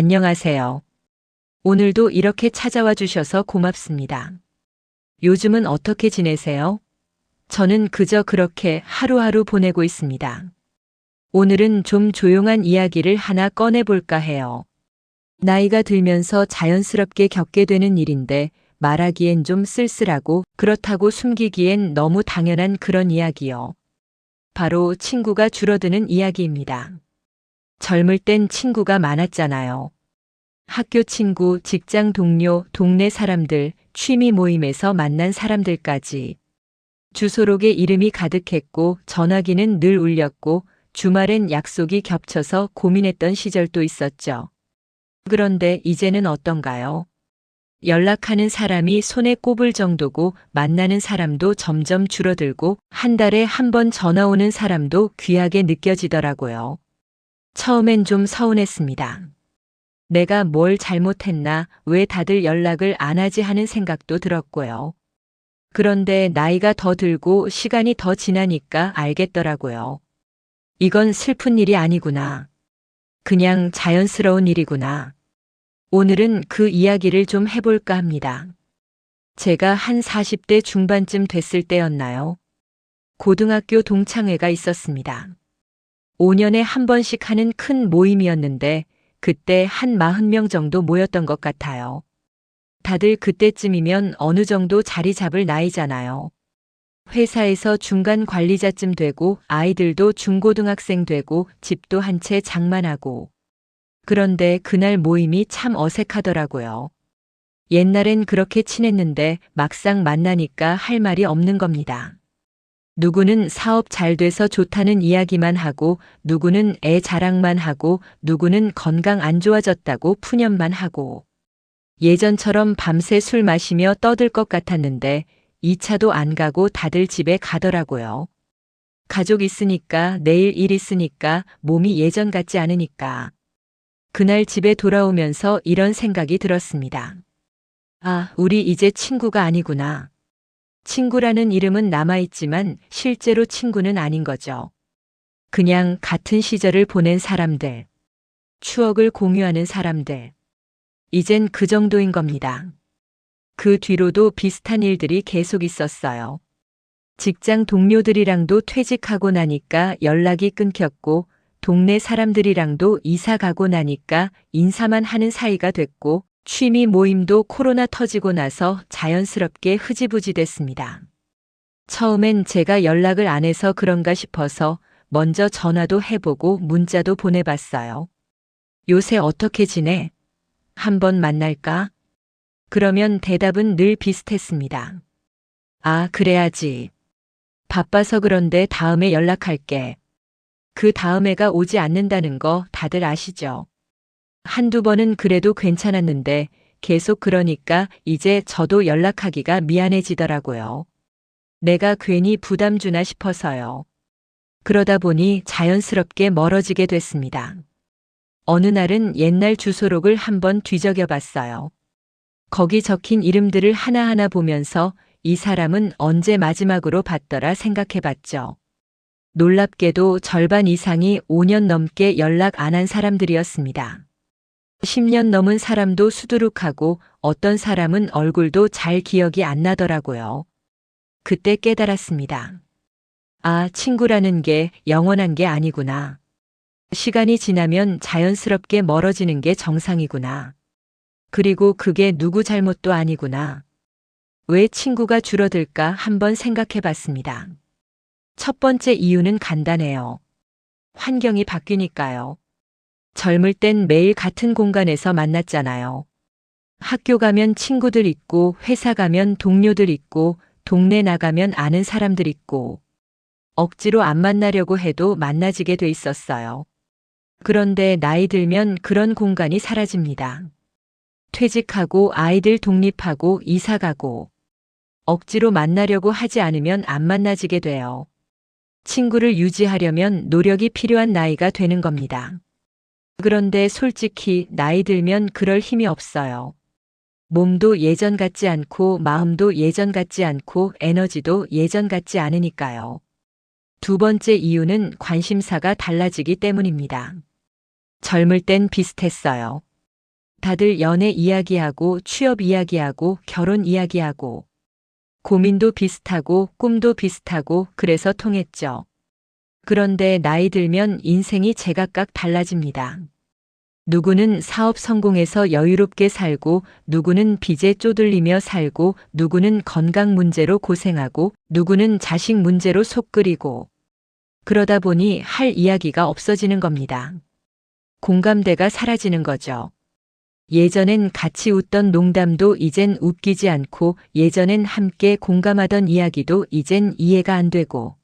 안녕하세요. 오늘도 이렇게 찾아와 주셔서 고맙습니다. 요즘은 어떻게 지내세요? 저는 그저 그렇게 하루하루 보내고 있습니다. 오늘은 좀 조용한 이야기를 하나 꺼내볼까 해요. 나이가 들면서 자연스럽게 겪게 되는 일인데 말하기엔 좀 쓸쓸하고 그렇다고 숨기기엔 너무 당연한 그런 이야기요. 바로 친구가 줄어드는 이야기입니다. 젊을 땐 친구가 많았잖아요. 학교 친구, 직장 동료, 동네 사람들, 취미 모임에서 만난 사람들까지. 주소록에 이름이 가득했고 전화기는 늘 울렸고 주말엔 약속이 겹쳐서 고민했던 시절도 있었죠. 그런데 이제는 어떤가요? 연락하는 사람이 손에 꼽을 정도고 만나는 사람도 점점 줄어들고 한 달에 한 번 전화 오는 사람도 귀하게 느껴지더라고요. 처음엔 좀 서운했습니다. 내가 뭘 잘못했나, 왜 다들 연락을 안 하지 하는 생각도 들었고요. 그런데 나이가 더 들고 시간이 더 지나니까 알겠더라고요. 이건 슬픈 일이 아니구나. 그냥 자연스러운 일이구나. 오늘은 그 이야기를 좀 해볼까 합니다. 제가 한 40대 중반쯤 됐을 때였나요? 고등학교 동창회가 있었습니다. 5년에 한 번씩 하는 큰 모임이었는데 그때 한 40명 정도 모였던 것 같아요. 다들 그때쯤이면 어느 정도 자리 잡을 나이잖아요. 회사에서 중간 관리자쯤 되고 아이들도 중고등학생 되고 집도 한 채 장만하고. 그런데 그날 모임이 참 어색하더라고요. 옛날엔 그렇게 친했는데 막상 만나니까 할 말이 없는 겁니다. 누구는 사업 잘 돼서 좋다는 이야기만 하고, 누구는 애 자랑만 하고, 누구는 건강 안 좋아졌다고 푸념만 하고. 예전처럼 밤새 술 마시며 떠들 것 같았는데 2차도 안 가고 다들 집에 가더라고요. 가족 있으니까, 내일 일 있으니까, 몸이 예전 같지 않으니까. 그날 집에 돌아오면서 이런 생각이 들었습니다. 아, 우리 이제 친구가 아니구나. 친구라는 이름은 남아있지만 실제로 친구는 아닌 거죠. 그냥 같은 시절을 보낸 사람들, 추억을 공유하는 사람들. 이젠 그 정도인 겁니다. 그 뒤로도 비슷한 일들이 계속 있었어요. 직장 동료들이랑도 퇴직하고 나니까 연락이 끊겼고, 동네 사람들이랑도 이사 가고 나니까 인사만 하는 사이가 됐고, 취미 모임도 코로나 터지고 나서 자연스럽게 흐지부지 됐습니다. 처음엔 제가 연락을 안 해서 그런가 싶어서 먼저 전화도 해보고 문자도 보내봤어요. 요새 어떻게 지내? 한번 만날까? 그러면 대답은 늘 비슷했습니다. 아, 그래야지. 바빠서 그런데 다음에 연락할게. 그 다음에가 오지 않는다는 거 다들 아시죠? 한두 번은 그래도 괜찮았는데 계속 그러니까 이제 저도 연락하기가 미안해지더라고요. 내가 괜히 부담 주나 싶어서요. 그러다 보니 자연스럽게 멀어지게 됐습니다. 어느 날은 옛날 주소록을 한번 뒤적여 봤어요. 거기 적힌 이름들을 하나하나 보면서 이 사람은 언제 마지막으로 봤더라 생각해 봤죠. 놀랍게도 절반 이상이 5년 넘게 연락 안 한 사람들이었습니다. 10년 넘은 사람도 수두룩하고 어떤 사람은 얼굴도 잘 기억이 안 나더라고요. 그때 깨달았습니다. 아, 친구라는 게 영원한 게 아니구나. 시간이 지나면 자연스럽게 멀어지는 게 정상이구나. 그리고 그게 누구 잘못도 아니구나. 왜 친구가 줄어들까 한번 생각해 봤습니다. 첫 번째 이유는 간단해요. 환경이 바뀌니까요. 젊을 땐 매일 같은 공간에서 만났잖아요. 학교 가면 친구들 있고, 회사 가면 동료들 있고, 동네 나가면 아는 사람들 있고, 억지로 안 만나려고 해도 만나지게 돼 있었어요. 그런데 나이 들면 그런 공간이 사라집니다. 퇴직하고 아이들 독립하고 이사 가고, 억지로 만나려고 하지 않으면 안 만나지게 돼요. 친구를 유지하려면 노력이 필요한 나이가 되는 겁니다. 그런데 솔직히 나이 들면 그럴 힘이 없어요. 몸도 예전 같지 않고 마음도 예전 같지 않고 에너지도 예전 같지 않으니까요. 두 번째 이유는 관심사가 달라지기 때문입니다. 젊을 땐 비슷했어요. 다들 연애 이야기하고 취업 이야기하고 결혼 이야기하고 고민도 비슷하고 꿈도 비슷하고 그래서 통했죠. 그런데 나이 들면 인생이 제각각 달라집니다. 누구는 사업 성공해서 여유롭게 살고, 누구는 빚에 쪼들리며 살고, 누구는 건강 문제로 고생하고, 누구는 자식 문제로 속 끓이고. 그러다 보니 할 이야기가 없어지는 겁니다. 공감대가 사라지는 거죠. 예전엔 같이 웃던 농담도 이젠 웃기지 않고, 예전엔 함께 공감하던 이야기도 이젠 이해가 안 되고.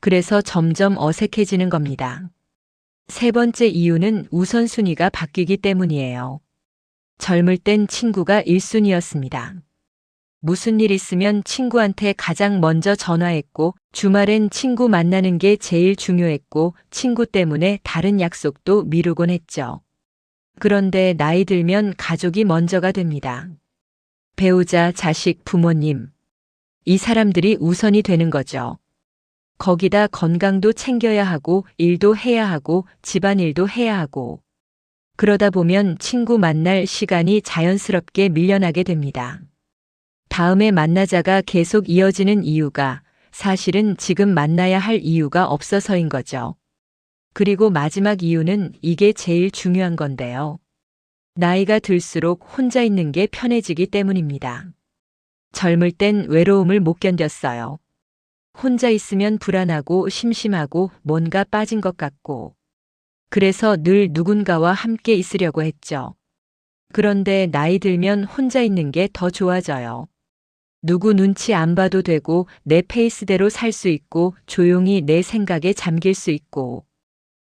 그래서 점점 어색해지는 겁니다. 세 번째 이유는 우선순위가 바뀌기 때문이에요. 젊을 땐 친구가 1순위였습니다. 무슨 일 있으면 친구한테 가장 먼저 전화했고, 주말엔 친구 만나는 게 제일 중요했고, 친구 때문에 다른 약속도 미루곤 했죠. 그런데 나이 들면 가족이 먼저가 됩니다. 배우자, 자식, 부모님. 이 사람들이 우선이 되는 거죠. 거기다 건강도 챙겨야 하고, 일도 해야 하고, 집안일도 해야 하고. 그러다 보면 친구 만날 시간이 자연스럽게 밀려나게 됩니다. 다음에 만나자가 계속 이어지는 이유가 사실은 지금 만나야 할 이유가 없어서인 거죠. 그리고 마지막 이유는 이게 제일 중요한 건데요. 나이가 들수록 혼자 있는 게 편해지기 때문입니다. 젊을 땐 외로움을 못 견뎠어요. 혼자 있으면 불안하고 심심하고 뭔가 빠진 것 같고. 그래서 늘 누군가와 함께 있으려고 했죠. 그런데 나이 들면 혼자 있는 게 더 좋아져요. 누구 눈치 안 봐도 되고 내 페이스대로 살 수 있고 조용히 내 생각에 잠길 수 있고.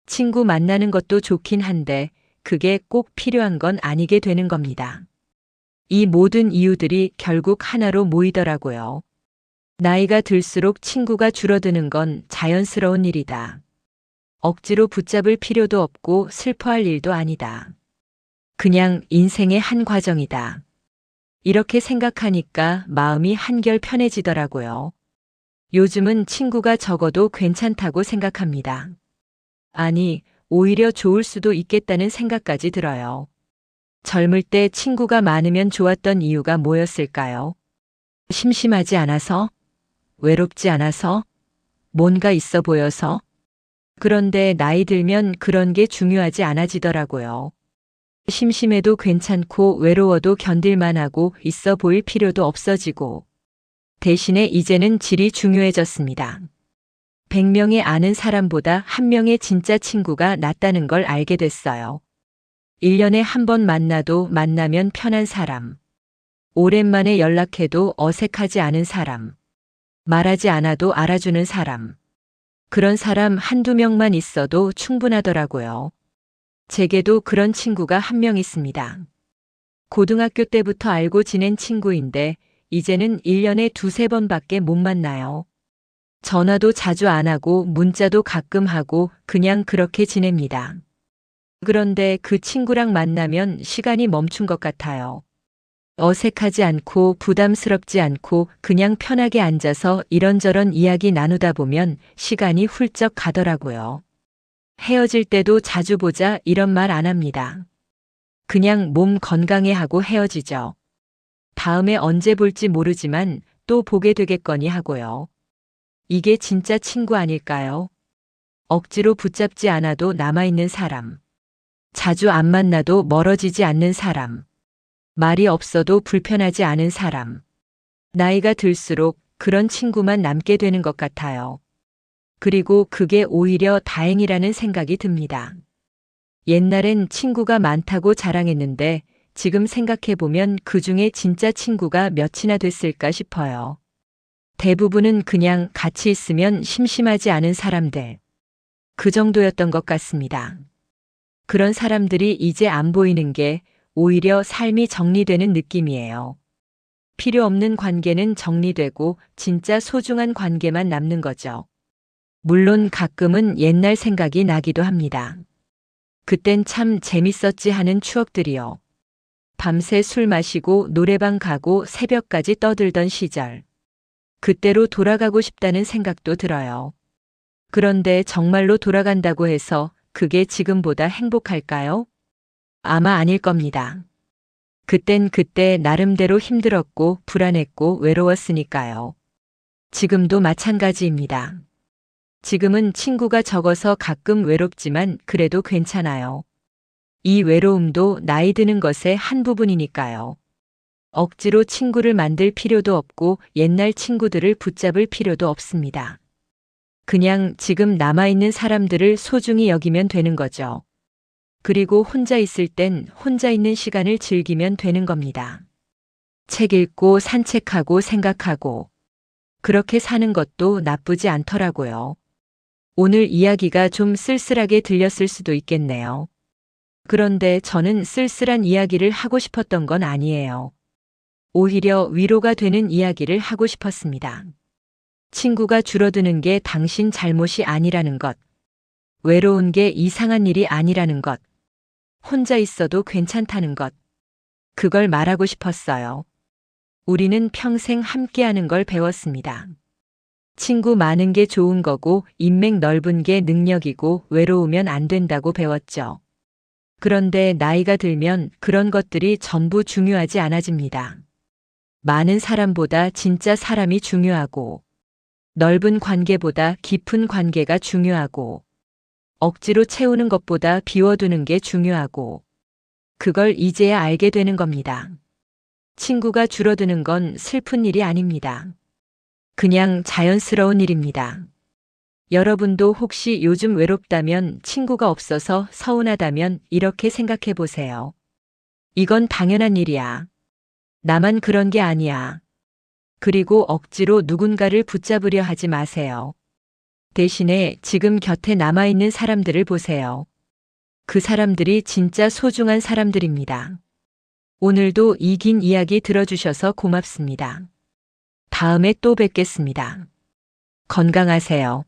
친구 만나는 것도 좋긴 한데 그게 꼭 필요한 건 아니게 되는 겁니다. 이 모든 이유들이 결국 하나로 모이더라고요. 나이가 들수록 친구가 줄어드는 건 자연스러운 일이다. 억지로 붙잡을 필요도 없고 슬퍼할 일도 아니다. 그냥 인생의 한 과정이다. 이렇게 생각하니까 마음이 한결 편해지더라고요. 요즘은 친구가 적어도 괜찮다고 생각합니다. 아니, 오히려 좋을 수도 있겠다는 생각까지 들어요. 젊을 때 친구가 많으면 좋았던 이유가 뭐였을까요? 심심하지 않아서? 외롭지 않아서? 뭔가 있어 보여서? 그런데 나이 들면 그런 게 중요하지 않아지더라고요. 심심해도 괜찮고 외로워도 견딜만 하고 있어 보일 필요도 없어지고. 대신에 이제는 질이 중요해졌습니다. 100명의 아는 사람보다 1명의 진짜 친구가 낫다는 걸 알게 됐어요. 1년에 한 번 만나도 만나면 편한 사람. 오랜만에 연락해도 어색하지 않은 사람. 말하지 않아도 알아주는 사람. 그런 사람 한두 명만 있어도 충분하더라고요. 제게도 그런 친구가 1명 있습니다. 고등학교 때부터 알고 지낸 친구인데 이제는 1년에 두세 번밖에 못 만나요. 전화도 자주 안 하고 문자도 가끔 하고 그냥 그렇게 지냅니다. 그런데 그 친구랑 만나면 시간이 멈춘 것 같아요. 어색하지 않고 부담스럽지 않고 그냥 편하게 앉아서 이런저런 이야기 나누다 보면 시간이 훌쩍 가더라고요. 헤어질 때도 자주 보자 이런 말 안 합니다. 그냥 몸 건강해 하고 헤어지죠. 다음에 언제 볼지 모르지만 또 보게 되겠거니 하고요. 이게 진짜 친구 아닐까요? 억지로 붙잡지 않아도 남아있는 사람. 자주 안 만나도 멀어지지 않는 사람. 말이 없어도 불편하지 않은 사람. 나이가 들수록 그런 친구만 남게 되는 것 같아요. 그리고 그게 오히려 다행이라는 생각이 듭니다. 옛날엔 친구가 많다고 자랑했는데 지금 생각해보면 그 중에 진짜 친구가 몇이나 됐을까 싶어요. 대부분은 그냥 같이 있으면 심심하지 않은 사람들. 그 정도였던 것 같습니다. 그런 사람들이 이제 안 보이는 게 오히려 삶이 정리되는 느낌이에요. 필요 없는 관계는 정리되고 진짜 소중한 관계만 남는 거죠. 물론 가끔은 옛날 생각이 나기도 합니다. 그땐 참 재밌었지 하는 추억들이요. 밤새 술 마시고 노래방 가고 새벽까지 떠들던 시절. 그때로 돌아가고 싶다는 생각도 들어요. 그런데 정말로 돌아간다고 해서 그게 지금보다 행복할까요? 아마 아닐 겁니다. 그땐 그때 나름대로 힘들었고 불안했고 외로웠으니까요. 지금도 마찬가지입니다. 지금은 친구가 적어서 가끔 외롭지만 그래도 괜찮아요. 이 외로움도 나이 드는 것의 한 부분이니까요. 억지로 친구를 만들 필요도 없고 옛날 친구들을 붙잡을 필요도 없습니다. 그냥 지금 남아있는 사람들을 소중히 여기면 되는 거죠. 그리고 혼자 있을 땐 혼자 있는 시간을 즐기면 되는 겁니다. 책 읽고 산책하고 생각하고 그렇게 사는 것도 나쁘지 않더라고요. 오늘 이야기가 좀 쓸쓸하게 들렸을 수도 있겠네요. 그런데 저는 쓸쓸한 이야기를 하고 싶었던 건 아니에요. 오히려 위로가 되는 이야기를 하고 싶었습니다. 친구가 줄어드는 게 당신 잘못이 아니라는 것. 외로운 게 이상한 일이 아니라는 것. 혼자 있어도 괜찮다는 것. 그걸 말하고 싶었어요. 우리는 평생 함께하는 걸 배웠습니다. 친구 많은 게 좋은 거고 인맥 넓은 게 능력이고 외로우면 안 된다고 배웠죠. 그런데 나이가 들면 그런 것들이 전부 중요하지 않아집니다. 많은 사람보다 진짜 사람이 중요하고 넓은 관계보다 깊은 관계가 중요하고 억지로 채우는 것보다 비워두는 게 중요하고 그걸 이제야 알게 되는 겁니다. 친구가 줄어드는 건 슬픈 일이 아닙니다. 그냥 자연스러운 일입니다. 여러분도 혹시 요즘 외롭다면 친구가 없어서 서운하다면 이렇게 생각해 보세요. 이건 당연한 일이야. 나만 그런 게 아니야. 그리고 억지로 누군가를 붙잡으려 하지 마세요. 대신에 지금 곁에 남아있는 사람들을 보세요. 그 사람들이 진짜 소중한 사람들입니다. 오늘도 이 긴 이야기 들어주셔서 고맙습니다. 다음에 또 뵙겠습니다. 건강하세요.